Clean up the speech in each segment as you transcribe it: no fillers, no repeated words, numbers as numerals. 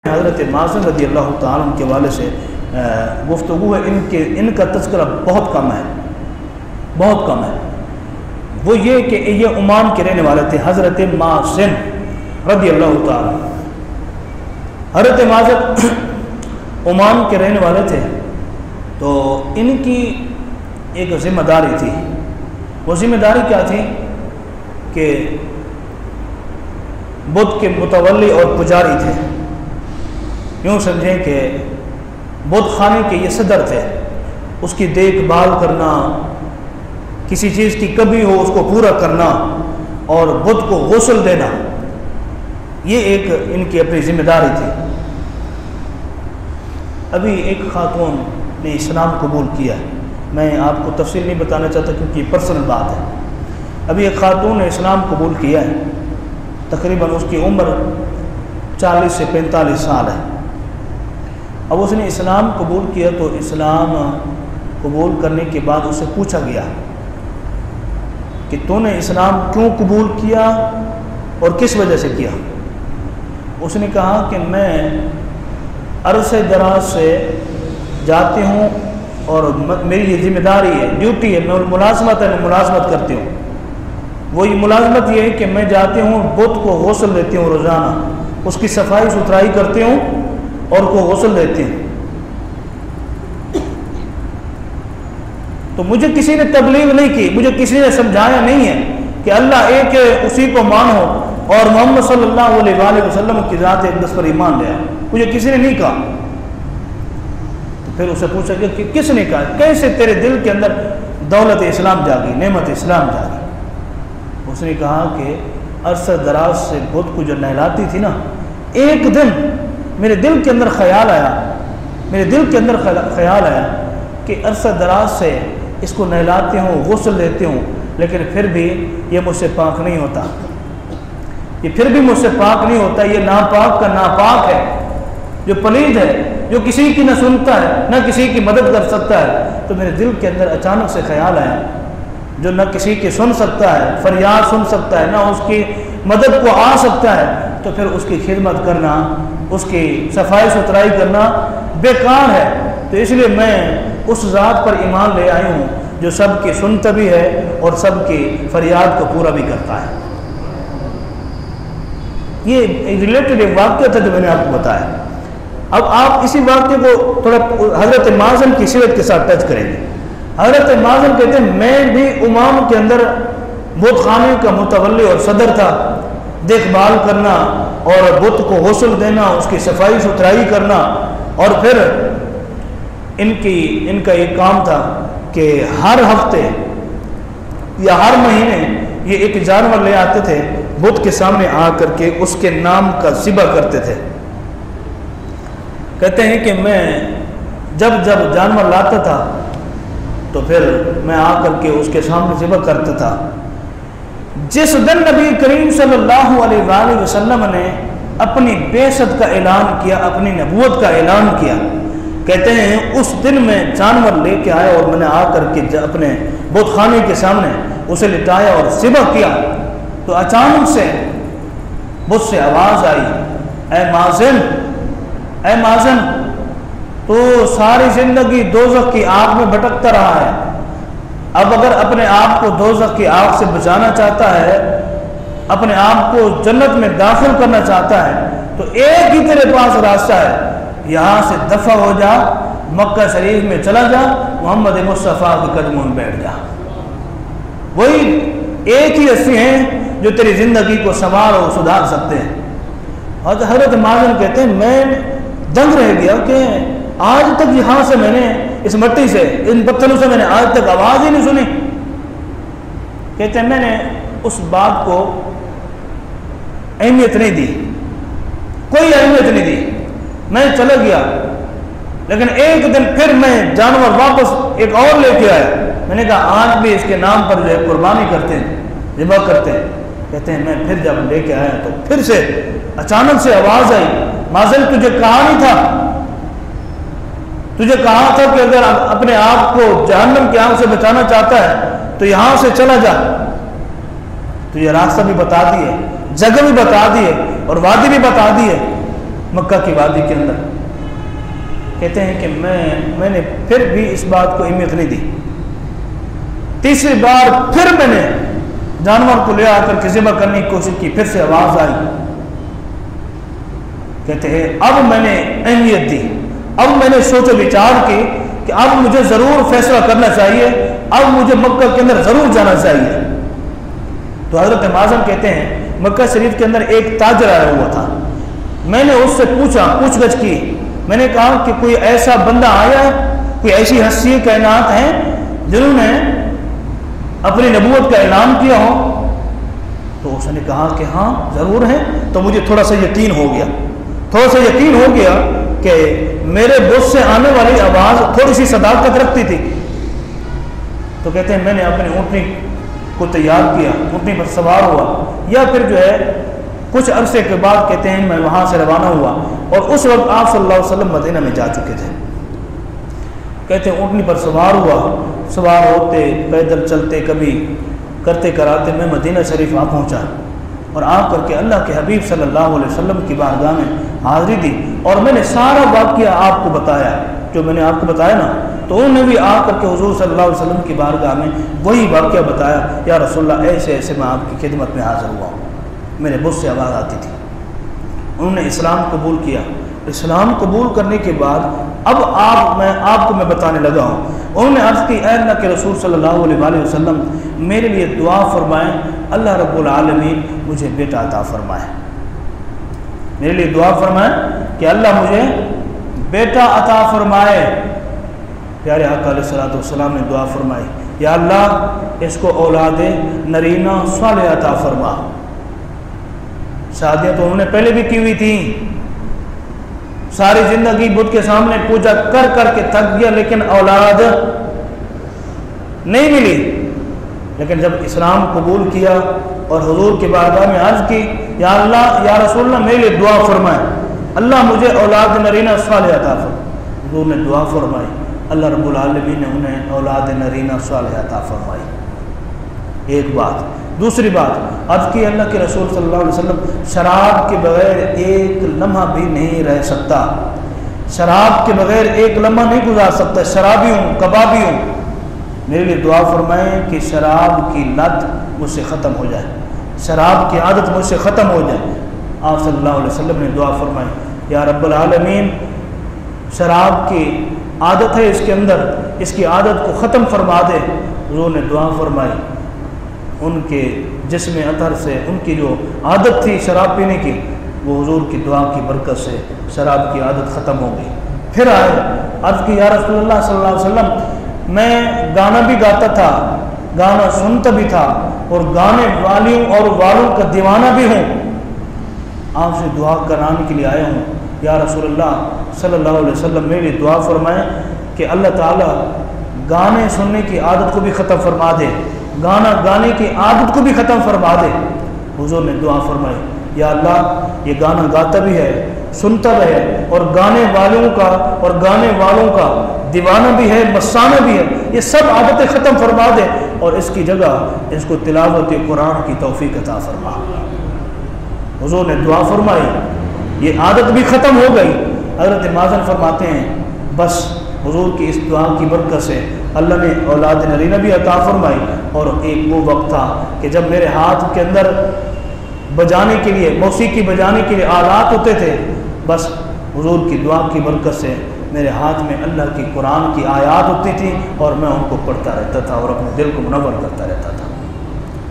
حضرت مازن رضی اللہ تعالیٰ عنہ کے والے سے گفتگو ہے، ان کا تذکرہ بہت کم ہے، بہت کم ہے۔ وہ یہ کہ یہ عمان کے رہنے والے تھے، حضرت مازن رضی اللہ تعالیٰ۔ حضرت مازن عمان کے رہنے والے تھے، تو ان کی ایک ذمہ داری تھی۔ وہ ذمہ داری کیا تھی کہ بدھ کے متولی اور پجاری تھے، یوں سمجھیں کہ بدھ خانے کے یہ صدر تھے۔ اس کی دیکھ بھال کرنا، کسی چیز کی کمی ہو اس کو پورا کرنا اور بدھ کو غسل دینا، یہ ایک ان کی اپنی ذمہ داری تھی۔ ابھی ایک خاتون نے اسلام قبول کیا ہے، میں آپ کو تفصیل نہیں بتانا چاہتا کیونکہ یہ پرسنل بات ہے۔ ابھی ایک خاتون نے اسلام قبول کیا ہے، تقریباً اس کی عمر 40 سے 45 سال ہے۔ اب اس نے اسلام قبول کیا تو اسلام قبول کرنے کے بعد اسے پوچھا گیا کہ تو نے اسلام کیوں قبول کیا اور کس وجہ سے کیا؟ اس نے کہا کہ میں عرصے دراز سے جاتی ہوں اور میری یہ ذمہ داری ہے، ڈیوٹی ہے، میں ملازمت ہے، میں ملازمت کرتی ہوں۔ وہی ملازمت یہ ہے کہ میں جاتی ہوں، بدھ کو غسل دیتی ہوں روزانہ، اس کی صفائی ستھرائی کرتی ہوں اور کو غسل دیتی ہوں۔ تو مجھے کسی نے تبلیغ نہیں کی، مجھے کسی نے سمجھایا نہیں ہے کہ اللہ ایک ہے، اسی کو مانو اور محمد صلی اللہ علیہ وآلہ وسلم کی ذات اقدس پر ایمان لے آؤ، مجھے کسی نے نہیں کہا۔ تو پھر اسے پوچھا کہ کس نے کہا، کیسے تیرے دل کے اندر دولت اسلام جاگی، نعمت اسلام جاگی؟ اس نے کہا کہ عرصہ دراز سے بدھ کو جو نہلاتی تھی نا، ایک دن میرے دل کے اندر خیال آیا، میرے دل کے اندر خیال آیا کہ عرصہ دراز سے اس کو نہلاتی ہوں، غسل دیتی ہوں، لیکن پھر بھی یہ مجھ سے پاک نہیں ہوتا، یہ پھر بھی مجھ سے پاک نہیں ہوتا، یہ ناپاک کا ناپاک ہے، جو پلید ہے، جو کسی کی نہ سنتا ہے نہ کسی کی مدد کر سکتا ہے۔ تو میرے دل کے اندر اچانک سے خیال آیا، جو نہ کسی کی سن سکتا ہے، فریاد سن سکتا ہے، نہ اس کی مدد کو آ سکتا ہے، تو پھر اس کی خدمت کرنا، اس کی صفائی ستھرائی کرنا بیکار ہے۔ تو اس لیے میں اس ذات پر ایمان لے آئی ہوں جو سب کی سنتا بھی ہے اور سب کی فریاد کو پورا بھی کرتا ہے۔ یہ ریلیٹڈ ایک واقعہ تھا جو میں نے آپ کو بتایا۔ اب آپ اسی واقعے کو تھوڑا حضرت مازن کی سیرت کے ساتھ ٹچ کریں گے۔ حضرت مازن کہتے ہیں میں بھی عمان کے اندر بدھ خانے کا متولی اور صدر تھا، دیکھ بھال کرنا اور بدھ کو غسل دینا، اس کی صفائی ستھرائی کرنا، اور پھر ان کا ایک کام تھا کہ ہر ہفتے یا ہر مہینے یہ ایک جانور لے آتے تھے، بدھ کے سامنے آ کر کے اس کے نام کا ذبح کرتے تھے۔ کہتے ہیں کہ میں جب جانور لاتا تھا تو پھر میں آ کر کے اس کے سامنے ذبح کرتا تھا۔ جس دن نبی کریم صلی اللہ علیہ وآلہ وسلم نے اپنی بعثت کا اعلان کیا، اپنی نبوت کا اعلان کیا، کہتے ہیں اس دن میں جانور لے کے آیا اور میں نے آ کر کے اپنے بت خانے کے سامنے اسے لٹایا اور ذبح کیا، تو اچانک سے مجھ سے آواز آئی، اے مازن، اے مازن، تو ساری زندگی دوزخ کی آگ میں بھٹکتا رہا ہے، اب اگر اپنے آپ کو دوزخ کی آگ سے بچانا چاہتا ہے، اپنے آپ کو جنت میں داخل کرنا چاہتا ہے، تو ایک ہی تیرے پاس راستہ ہے، یہاں سے دفع ہو جا، مکہ شریف میں چلا جا، محمد مصطفیٰ کے قدموں میں بیٹھ جا۔ وہی ایک ہی رسی ہیں جو تیری زندگی کو سنوار اور سدھار سکتے ہیں۔ اور حضرت مازن کہتے ہیں میں دنگ رہ گیا کہ آج تک یہاں سے میں نے اس مٹی سے، ان پتھروں سے میں نے آج تک آواز ہی نہیں سنی۔ کہتے ہیں میں نے اس بات کو اہمیت نہیں دی، کوئی اہمیت نہیں دی، میں چلا گیا۔ لیکن ایک دن پھر میں جانور واپس ایک اور لے کے آیا، میں نے کہا آج بھی اس کے نام پر جو ہے قربانی کرتے ہیں، ذبح کرتے ہیں۔ کہتے ہیں میں پھر جب لے کے آیا تو پھر سے اچانک سے آواز آئی، مازن تجھے کہا نہیں تھا، تجھے کہا تھا کہ اگر اپنے آپ کو جہنم کی آگ سے بچانا چاہتا ہے تو یہاں سے چلا جا۔ تو یہ راستہ بھی بتا دیے، جگہ بھی بتا دیے اور وادی بھی بتا دیے، مکہ کی وادی کے اندر. کہتے ہیں کہ میں نے پھر بھی اس بات کو اہمیت نہیں دی. تیسری بار پھر میں نے جانور کو لے آ کر کے ذبح کرنے کی کوشش کی. پھر سے آواز آئی. کہتے ہیں اب میں نے اہمیت دی. اب میں نے سوچ و بچار کی کہ اب مجھے ضرور فیصلہ کرنا چاہیے, اب مجھے مکہ کے اندر ضرور جانا چاہیے. تو حضرت معظم کہتے ہیں مکہ شریف کے اندر ایک تاجر آیا ہوا تھا. میں نے اس سے پوچھ گچھ کی. میں نے کہا کہ کوئی ایسا بندہ آیا ہے, کوئی ایسی ہستی کائنات ہیں جنہوں نے اپنی نبوت کا اعلان کیا ہو؟ تو اس نے کہا کہ ہاں ضرور ہیں. تو مجھے تھوڑا سا یقین ہو گیا کہ میرے بت سے آنے والی آواز تھوڑی سی صداقت رکھتی تھی. تو کہتے ہیں میں نے اپنی اونٹنی کو تیار کیا, اونٹنی پر سوار ہوا, یا پھر جو ہے کچھ عرصے کے بعد کہتے ہیں میں وہاں سے روانہ ہوا, اور اس وقت آپ صلی اللہ علیہ وسلم مدینہ میں جا چکے تھے. کہتے ہیں اونٹنی پر سوار ہوا, سوار ہوتے پیدل چلتے کبھی کرتے کراتے میں مدینہ شریف آ پہنچا, اور آ کر کے اللہ کے حبیب صلی اللہ علیہ وسلم کی بارگاہ میں حاضری دی, اور میں نے سارا واقعہ آپ کو بتایا جو میں نے آپ کو بتایا نا. تو انہوں نے بھی آ کر کے حضور صلی اللہ علیہ وسلم کی بارگاہ میں وہی واقعہ بتایا, یا رسول اللہ ایسے ایسے میں آپ کی خدمت میں حاضر ہوا ہوں, میرے بت سے آواز آتی تھی. انہوں نے اسلام قبول کیا. اسلام قبول کرنے کے بعد اب آپ کو میں بتانے لگا ہوں. انہوں نے عرض کی اے اللہ کے رسول صلی اللہ علیہ وآلہ وسلم میرے لیے دعا فرمائیں, اللہ رب العالمین مجھے بیٹا عطا فرمائے. میرے لیے دعا فرمائیں کہ اللہ مجھے بیٹا عطا فرمائے. پیارے آقا علیہ الصلوۃ والسلام نے دعا فرمائی, یا اللہ اس کو اولاد نرینہ صالح عطا فرما. شادیاں تو انہوں نے پہلے بھی کی ہوئی تھیں, ساری زندگی بدھ کے سامنے پوجا کر کر کے تھک گیا, لیکن اولاد نہیں ملی. لیکن جب اسلام قبول کیا اور حضور کے بارگاہ میں عرض کی, یا اللہ یا رسول اللہ میرے لیے دعا فرمائے, اللہ مجھے اولاد نرینہ صالح عطا فرمائے. حضور نے دعا فرمائی, اللہ رب العالمین نے انہیں اولاد نرینہ صالح عطا فرمائی. ایک بات. دوسری بات عرض کی اللہ کے رسول صلی اللہ علیہ وسلم شراب کے بغیر ایک لمحہ بھی نہیں رہ سکتا, شراب کے بغیر ایک لمحہ نہیں گزار سکتا, شرابی ہوں کبابی ہوں. میرے لیے دعا فرمائیں کہ شراب کی لت مجھ سے ختم ہو جائے, شراب کی عادت مجھ سے ختم ہو جائے. آپ صلی اللہ علیہ وسلم نے دعا فرمائی, یا رب العالمین شراب کی عادت ہے اس کے اندر, اس کی عادت کو ختم فرما دے. حضور نے دعا فرمائی, ان کے جسم اطہر سے ان کی جو عادت تھی شراب پینے کی, وہ حضور کی دعا کی برکت سے شراب کی عادت ختم ہو گئی. پھر آئے, عرض کی یا رسول اللہ صلی اللہ علیہ وسلم میں گانا بھی گاتا تھا, گانا سنتا بھی تھا, اور گانے والیوں اور والوں کا دیوانہ بھی ہوں. آپ سے دعا کرانے کے لیے آیا ہوں, یا رسول اللہ صلی اللہ علیہ وسلم میرے لیے دعا فرمائیں کہ اللہ تعالیٰ گانے سننے کی عادت کو بھی ختم فرما دے, گانا گانے کی عادت کو بھی ختم فرما دے. حضور نے دعا فرمائی, یا اللہ یہ گانا گاتا بھی ہے, سنتا بھی ہے, اور گانے والوں کا اور گانے والوں کا دیوانہ بھی ہے, مستانہ بھی ہے, یہ سب عادتیں ختم فرما دے, اور اس کی جگہ اس کو تلاوت قرآن کی توفیق عطا فرما. حضور نے دعا فرمائی, یہ عادت بھی ختم ہو گئی. حضرت معظم فرماتے ہیں بس حضور کی اس دعا کی برکت سے اللہ نے اولاد نرینہ بھی عطا فرمائی. اور ایک وہ وقت تھا کہ جب میرے ہاتھ کے اندر بجانے کے لیے, موسیقی بجانے کے لیے آلات ہوتے تھے, بس حضور کی دعا کی برکت سے میرے ہاتھ میں اللہ کی قرآن کی آیات ہوتی تھی, اور میں ان کو پڑھتا رہتا تھا اور اپنے دل کو منور کرتا رہتا تھا.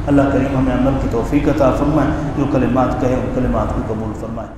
اللہ کریم ہمیں عمل کی توفیق عطا فرمائے, جو کلمات کہے ان کلمات کو قبول فرمائے.